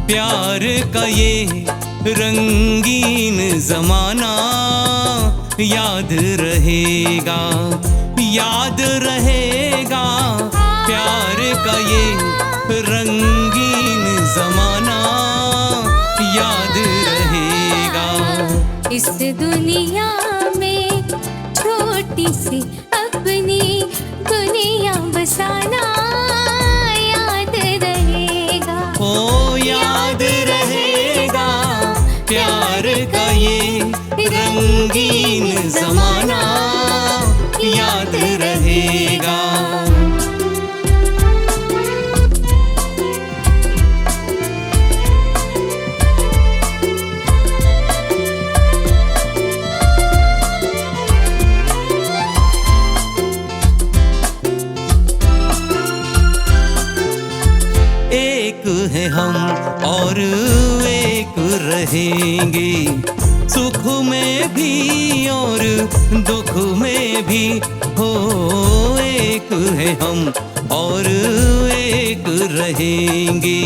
प्यार का ये रंगीन जमाना याद रहेगा, याद रहेगा। प्यार का ये रंगीन जमाना याद रहेगा। इस दुनिया में छोटी सी अपनी दुनिया बसाना याद रहेगा। ओ याद रहेगा, प्यार का ये रंगीन जमाना याद रहेगा। एक है हम और एक रहेंगे, सुख में भी और दुख में भी। हो एक है हम और एक रहेंगे,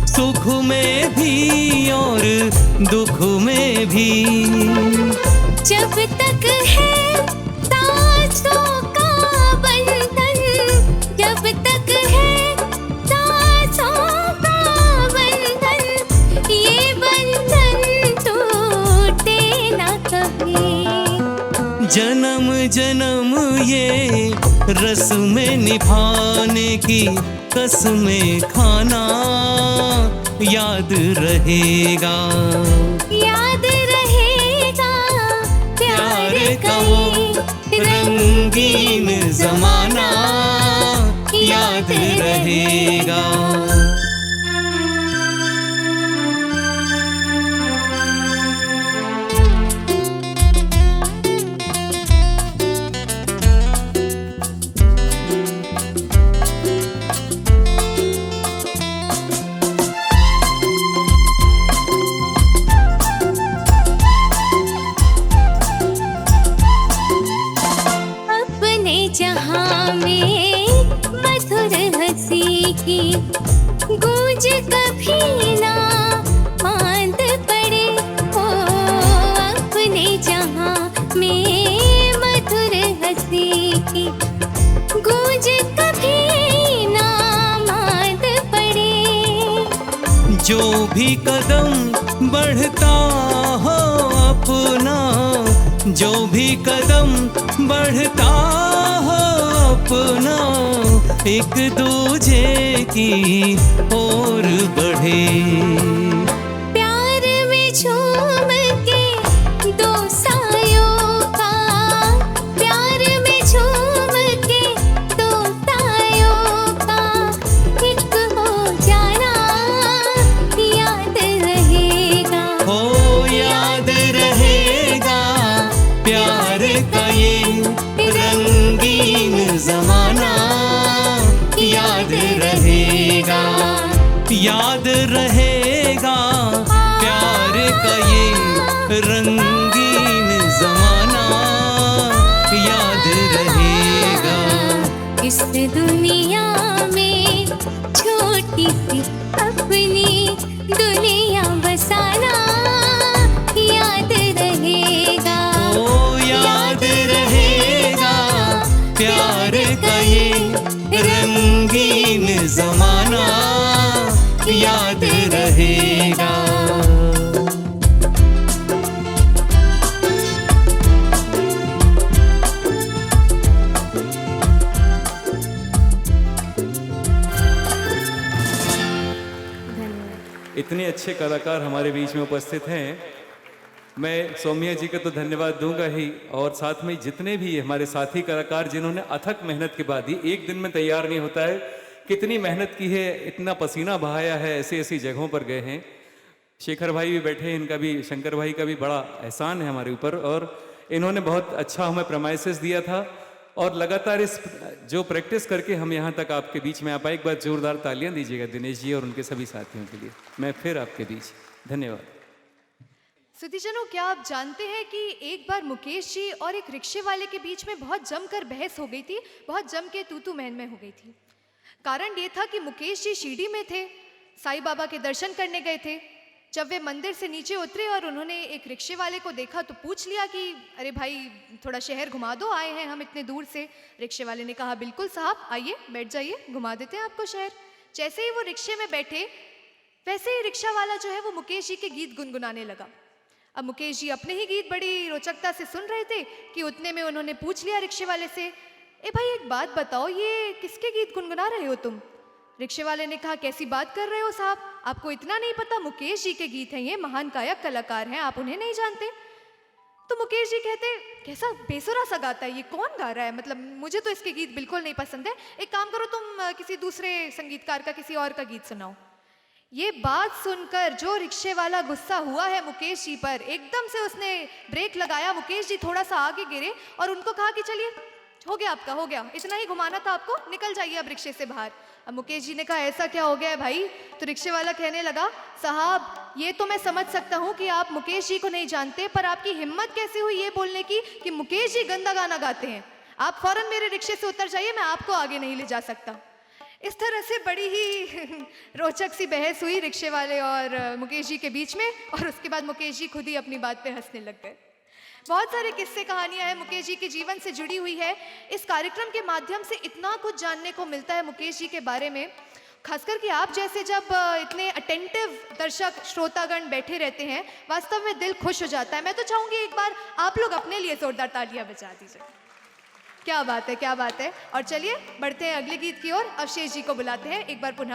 सुख में भी और दुख में भी। जब तक है सांसों का बंधन, जब तक है सांसों का बंधन, ये बंधन टूटे ना कभी। जन्म जन्म ये रस्में निभाने की कसमें खाना याद रहेगा, याद रहेगा। प्यार का वो रंगीन जमाना याद रहेगा। जहाँ में मधुर हंसी की गूंज कभी ना मांद पड़े। हो अपने जहाँ में मधुर हंसी की गूंज कभी ना मांद पड़े। जो भी कदम बढ़ता हो अपना, जो भी कदम बढ़ता हो अपना, एक दूजे की ओर बढ़े। प्यार में झूम के दो सायों का, प्यार में झूम के दो सायों का एक हो जाना याद रहेगा। हो याद रहेगा, प्यार का ये रंगीन जमाना याद रहेगा, याद रहेगा। प्यार का ये रंगीन जमाना याद रहेगा। इस दुनिया में छोटी सी अपनी दुनिया बसाना याद रहेगा। ओ याद रहेगा, प्यार का ये रंगीन जमाना याद रहेगा। इतने अच्छे कलाकार हमारे बीच में उपस्थित हैं, मैं सौम्या जी का तो धन्यवाद दूंगा ही, और साथ में जितने भी हमारे साथी कलाकार जिन्होंने अथक मेहनत के बाद, ही एक दिन में तैयार नहीं होता है, कितनी मेहनत की है, इतना पसीना बहाया है, ऐसी ऐसी जगहों पर गए हैं। शेखर भाई भी बैठे हैं, इनका भी, शंकर भाई का भी बड़ा एहसान है हमारे ऊपर, और इन्होंने बहुत अच्छा हमें प्रमाइसेस दिया था, और लगातार इस जो प्रैक्टिस करके हम यहाँ तक आपके बीच में आ पाए। एक बार जोरदार तालियां दीजिएगा दिनेश जी और उनके सभी साथियों के लिए। मैं फिर आपके बीच, धन्यवाद। सुधीजनों, क्या आप जानते हैं कि एक बार मुकेश जी और एक रिक्शे वाले के बीच में बहुत जमकर बहस हो गई थी, बहुत जम के तू तू मैं हो गई थी। कारण ये था कि मुकेश जी सीढ़ी में थे, साईं बाबा के दर्शन करने गए थे। जब वे मंदिर से नीचे उतरे और उन्होंने एक रिक्शे वाले को देखा तो पूछ लिया कि अरे भाई थोड़ा शहर घुमा दो, आए हैं हम इतने दूर से। रिक्शे वाले ने कहा बिल्कुल साहब, आइए बैठ जाइए, घुमा देते हैं आपको शहर। जैसे ही वो रिक्शे में बैठे वैसे ही रिक्शा वाला जो है वो मुकेश जी के गीत गुनगुनाने लगा। अब मुकेश जी अपने ही गीत बड़ी रोचकता से सुन रहे थे कि उतने में उन्होंने पूछ लिया रिक्शे वाले से, ए भाई एक बात बताओ, ये किसके गीत गुनगुना रहे हो तुम? रिक्शे वाले ने कहा कैसी बात कर रहे हो साहब, आपको इतना नहीं पता, मुकेश जी के गीत हैं ये, महान गायक कलाकार हैं, आप उन्हें नहीं जानते? तो मुकेश जी कहते कैसा बेसुरा सा गाता है ये, कौन गा रहा है, मतलब मुझे तो इसके गीत बिल्कुल नहीं पसंद है, एक काम करो तुम किसी दूसरे संगीतकार का, किसी और का गीत सुनाओ। ये बात सुनकर जो रिक्शे वाला गुस्सा हुआ है मुकेश जी पर, एकदम से उसने ब्रेक लगाया, मुकेश जी थोड़ा सा आगे गिरे और उनको कहा कि चलिए हो गया आपका, हो गया, इतना ही घुमाना था आपको, निकल जाइए अब रिक्शे से बाहर। अब मुकेश जी ने कहा ऐसा क्या हो गया है भाई? तो रिक्शे वाला कहने लगा साहब ये तो मैं समझ सकता हूँ कि आप मुकेश जी को नहीं जानते, पर आपकी हिम्मत कैसे हुई ये बोलने की कि मुकेश जी गंदा गाना गाते हैं? आप फौरन मेरे रिक्शे से उतर जाइए, मैं आपको आगे नहीं ले जा सकता। इस तरह से बड़ी ही रोचक सी बहस हुई रिक्शे वाले और मुकेश जी के बीच में, और उसके बाद मुकेश जी खुद ही अपनी बात पे हंसने लग गए। बहुत सारे किस्से कहानियां हैं मुकेश जी के जीवन से जुड़ी हुई है। इस कार्यक्रम के माध्यम से इतना कुछ जानने को मिलता है मुकेश जी के बारे में, खासकर कि आप जैसे जब इतने अटेंटिव दर्शक श्रोतागण बैठे रहते हैं, वास्तव में दिल खुश हो जाता है। मैं तो चाहूँगी एक बार आप लोग अपने लिए जोरदार तालियां बजा दीजिए। क्या बात है, क्या बात है। और चलिए बढ़ते हैं अगले गीत की ओर, अवशेष जी को बुलाते हैं एक बार पुनः